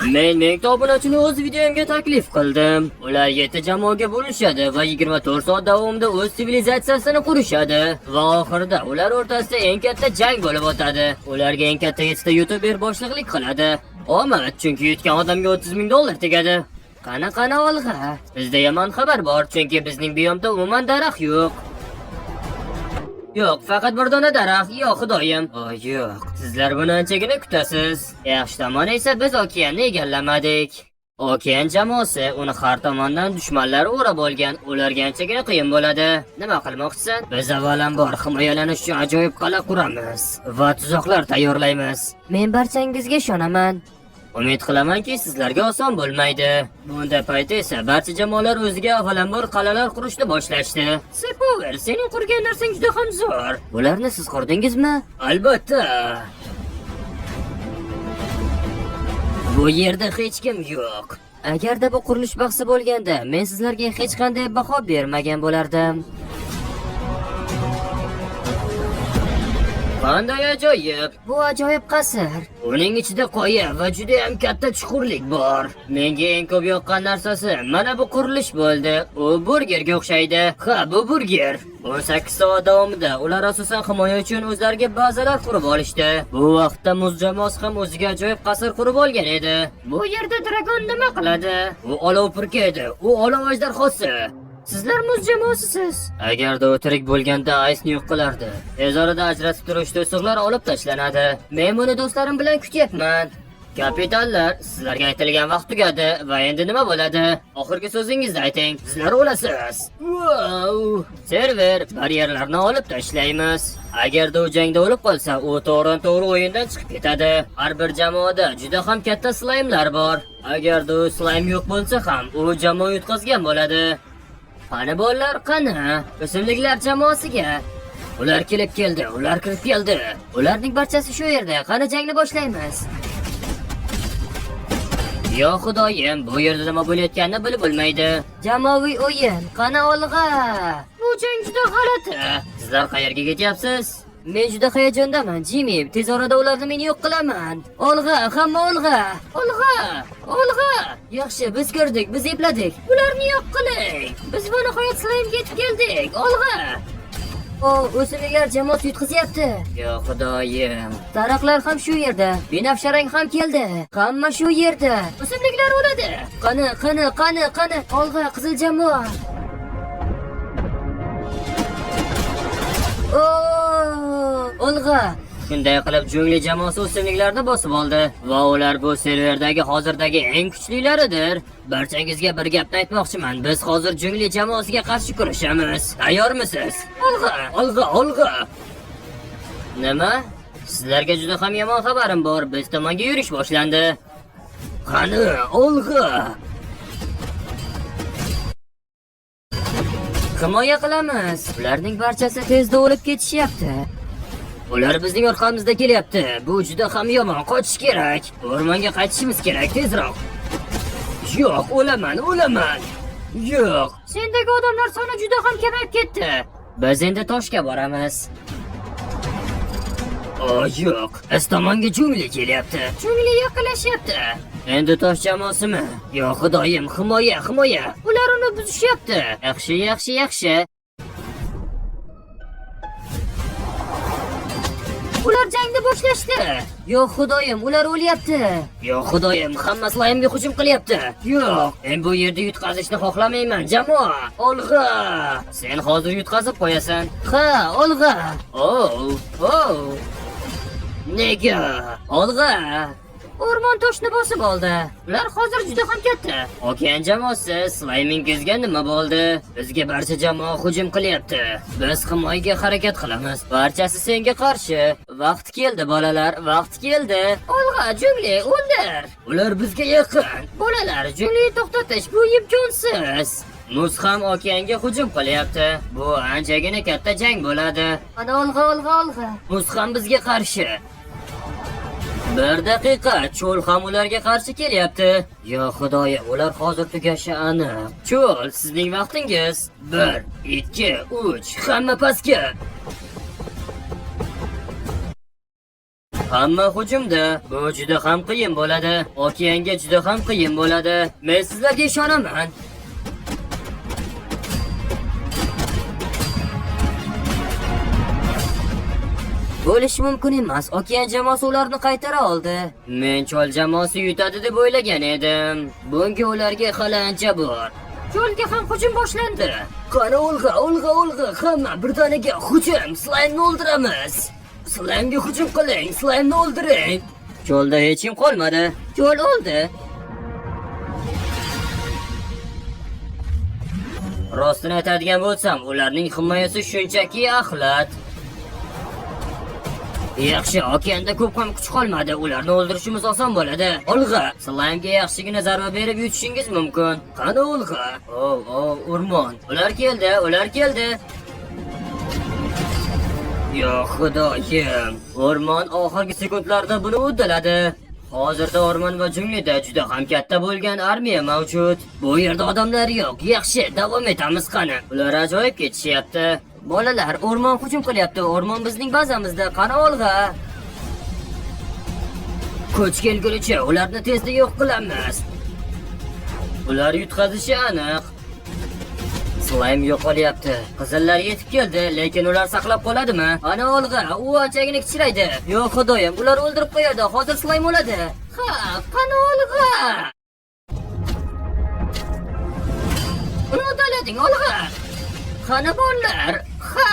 Men mingta obunachini o'z videomga taklif qildim. Ular 7 jamoaga bo'lishadi va 24 soat davomida o'z sivilizatsiyasini qurishadi va oxirida ular o'rtasida eng katta jang bo'lib o'tadi. Ularga eng katta 7 ta youtuber boshliqlik qiladi. Omad, chunki yutgan odamga 30 ming dollar tegadi. Qana olg'a. Bizda yomon xabar bor, chunki bizning biyomda umuman daraxt yo'q. Yo'q, faqat bir dona daraxt. Yo'q, xudoyim. Yo'q. Sizlar buni anchagina kutasiz. Yaxshi tomoni esa biz okeanni egallamadik. Okean jamoasi uni har tomondan dushmanlar o'rab olgan. Ularga anchagina qiyin bo'ladi. Nima qilmoqchisan? Biz avvalambor himoyalanish uchun ajoyib qal'a quramiz va tuzoqlar tayyorlaymiz. Men barchangizga ishonaman. Umid qilamanki, sizlarga oson bo'lmaydi. Bunday paytda esa barcha jamoalar o'ziga avvalambor qal'alar qurishni boshlashdi. Sepover, sening qurgan narsang juda ham zo'r. Bularni siz qurdingizmi? Albatta. Bu yerda hech kim yo'q. Agarda bu qurilish bahsi bo'lganda, men sizlarga hech qanday baho bermagan bo'lardim. Qanday ajoyib! Bu ajoyib qasr. Uning ichida qoya va juda ham katta chuqurlik bor. Menga eng ko'p yoqqan narsasi mana bu qurilish bo'ldi. U burgerga o'xshaydi. Ha, bu burger. 18 soat davomida ular asosan himoya uchun o'zlariga bazalar qurib olishdi. Bu vaqtda muz jamoasi ham o'ziga ajoyib qasr qurib olgan edi. Bu yerda dragon nima qiladi? U olov purkaydi. U olov ajdarhosi. Sizlar muz jamoasisiz. Agarda u tirik bo'lganda aysni yo'q qilardi. Tez orada ajratib turuvchi to'siqlar olib tashlanadi. Men buni do'stlarim bilan kutyapman. Kapitanlar, sizlarga aytilgan vaqt tugadi va endi nima bo'ladi? Oxirgi so'zingizni ayting. Sizlar o'lasiz. Wow! Server baryerlarni olib tashlaymiz. Agarda u jangda o'lib qolsa, u to'g'ri o'yindan chiqib ketadi. Har bir jamoada juda ham katta slaymlar bor. Agarda u slaym yo'q bo'lsa ham, u jamoa yutqazgan bo'ladi. Qani bolalar, qani? O'simliklar jamoasiga. Ular kelib keldi, ular kirib keldi. Ularning barchasi shu yerda. Qani jangni boshlaymiz. Yo xudoyim, bu yerda nima bo'layotganini bilib bo'lmaydi. Jamoaviy o'yin, qani olg'a. Bu jang juda g'alati. Sizlar qayerga ketyapsiz? Men juda hayajondaman, Jimmy. Tez orada ularni men yo'q qilaman. Olg'a, hamma olg'a. Olg'a. Yaxshi, biz ko'rdik, biz epladik. Ularni yo'q qiling. Biz bu nihoyat slaymga yetib keldik. Olg'a. O'simliklar jamoasi yutqizyapti. Yo xudoyim. Daraxtlar ham shu yerda. Binafsharang ham keldi. Hamma shu yerda. O'simliklar o'ladi. Qani. Olg'a, qizil jamoa. Olg'a. Shunday qilib jungli jamoasi o'simliklarni bosib oldi va ular bu serverdagi hozirdagi eng kuchlilaridir. Barchangizga bir gapni aytmoqchiman. Biz hozir jungli jamoasiga qarshi kurashamiz. Tayyormisiz? Olg'a. Nima? Sizlarga juda ham yomon xabarim bor. Biz tomonga yurish boshlandi. Qani, olg'a. Himoya qilamiz. Ularning barchasi tezda o'lib ketishyapti. Ular bizning orqamizda kelyapti. Bu juda ham yomon. Qochish kerak. O'rmonga qaytishimiz kerak tezroq. Yo'q, o'laman. Yo'q. Sendagi odamlar soni juda ham kamayib ketdi. Biz endi Toshga boramiz. Yo'q. Biz tomonga jungli kelyapti. Jungli yaqinlashyapti. Endi Tosh jamoasimi? Yo xudoyim, himoya. Ular uni buzishyapti. Yaxshi. Ular jangni boshlashdi. Yo'q xudoyim, ular o'lyapti. Yo'q xudoyim, hamma slaymga hujum qilyapti. Yo'q, men bu yerda yutqazishni xohlamayman, jamoa. Olg'a. Sen hozir yutqazib qo'yasan. Ha, olg'a. Nega? Olg'a. O'rmon toshni bosib oldi. Ular hozir juda ham katta. Okean jamoasi slaymingizga nima bo'ldi? Bizga barcha jamoa hujum qilyapti. Biz himoyaga harakat qilamiz. Barchasi senga qarshi. Vaqt keldi bolalar, vaqt keldi. Olg'a, jungli, o'ldir. Ular bizga yaqin. Bolalar, jungli to'xtatish bu imkonsiz. Muz ham okeanga hujum qilyapti. Bu anchagina katta jang bo'ladi. Ana olg'a. Muz ham bizga qarshi. Bir daqiqa, cho'l ham ularga qarshi kelyapti. Yo xudoyim, ular hozir tugashi aniq. Cho'l, sizning vaqtingiz. 1, 2, 3, hamma pastga. Hamma hujumda. Bu juda ham qiyin bo'ladi. Okeanga juda ham qiyin bo'ladi. Men sizlarga ishonaman. Bo'lishi mumkin emas. Okean jamoasi ularni qaytara oldi. Men chol jamoasi yutadi deb o'ylagan edim. Bunga ularga hali ancha bor. Cho'lga ham hujum boshlandi. Qani Olga, hamma birdaniga hujum. Slaymni o'ldiramiz. Slaymga hujum qiling, slaymni o'ldiring. Cho'lda hech kim qolmadi. Cho'l o'ldi. Rostini aytadigan bo'lsam, ularning himoyasi shunchaki axlat. Yaxshi, okeanda ko'p ham kuch qolmadi. Ularni o'ldirishimiz oson bo'ladi. Olg'a, slaymga yaxshigina zarba berib yutishingiz mumkin. Qani Olg'a? O'rmon. Ular keldi. Yo xudoyim. O'rmon oxirgi sekundlarda buni uddaladi. Hozirda o'rmon va junglida juda ham katta bo'lgan armiya mavjud. Bu yerda odamlar yo'q. Yaxshi, davom etamiz qani. Ular ajoyib ketishyapti. Bolalar, o'rmon hujum qilyapti. O'rmon bizning bazamizda. Qani Olg'a? Kuch kelgunicha ularni tezda yo'q qilamiz. Ular yutqazishi aniq. Slime yo'qolyapti. Qizillar yetib keldi, lekin ular saqlab qoladimi? Ana Olg'a, u anchagina kichiraydi. Yo'q xudoyim, ular o'ldirib qo'yadi. Hozir slime o'ladi. Ha, qani Olg'a? Uni uddalading Olg'a. Qani bolalar? Ha!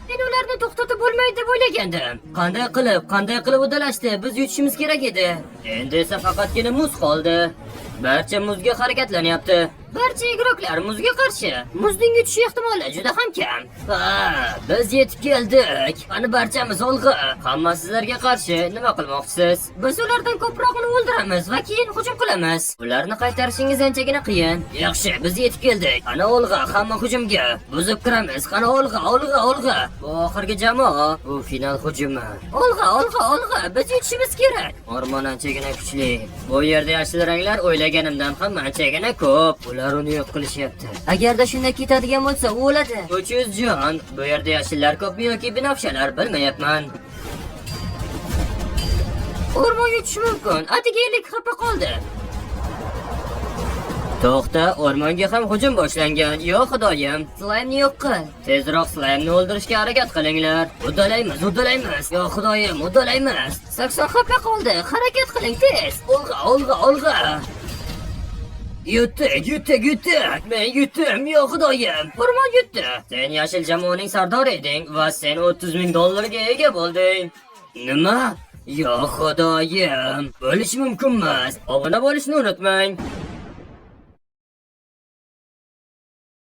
Men ularni to'xtatib bo'lmaydi deb o'ylagandim. Qanday qilib uddalashdi? Biz yutishimiz kerak edi. Endi esa faqatgina muz qoldi. Barcha muzga harakatlanyapti. Barcha igroklar muzga qarshi. Muzning yutishi ehtimoli juda ham kam. Ha, biz yetib keldik. Qani barchamiz Olg'a. Hamma sizlarga qarshi. Nima qilmoqchisiz? Biz ulardan ko'proqni o'ldiramiz va keyin hujum qilamiz. Ularni qaytarishingiz anchagina qiyin. Yaxshi, biz yetib keldik. Qani Olg'a, hamma hujumga. Buzib kiramiz. Qani Olg'a. Bu oxirgi jamoa. Bu final hujumi. Olg'a, biz yutishimiz kerak. O'rmon anchagina kuchli. Bu yerda yashil ranglar o'ylaganimdan ham anchagina ko'p. Ular uni yo'q qilishyapti. Agarda shunday ketadigan bo'lsa, u o'ladi. 300 jon. Bu yerda yashillar ko'pmi yoki binafshalar bilmayapman. O'rmon yutishi mumkin. Atigi xafa qoldi. To'xta, o'rmonga ham hujum boshlangan. Yo'q xudoyim, slaymni yo'q qil. Tezroq slaymni o'ldirishga harakat qilinglar. Uddalaymiz. Yo'q xudoyim, uddalaymiz. 80 xafa qoldi. Harakat qiling tez. Olg'a. Yutdik. Men yutdim. Yo'q xudoyim. O'rmon yutdi. Sen yashil jamoaning sardori eding va sen 30 ming dollarga ega bo'lding. Nima? Yo'q xudoyim. Bo'lishi mumkin emas. Obuna bo'lishni unutmang.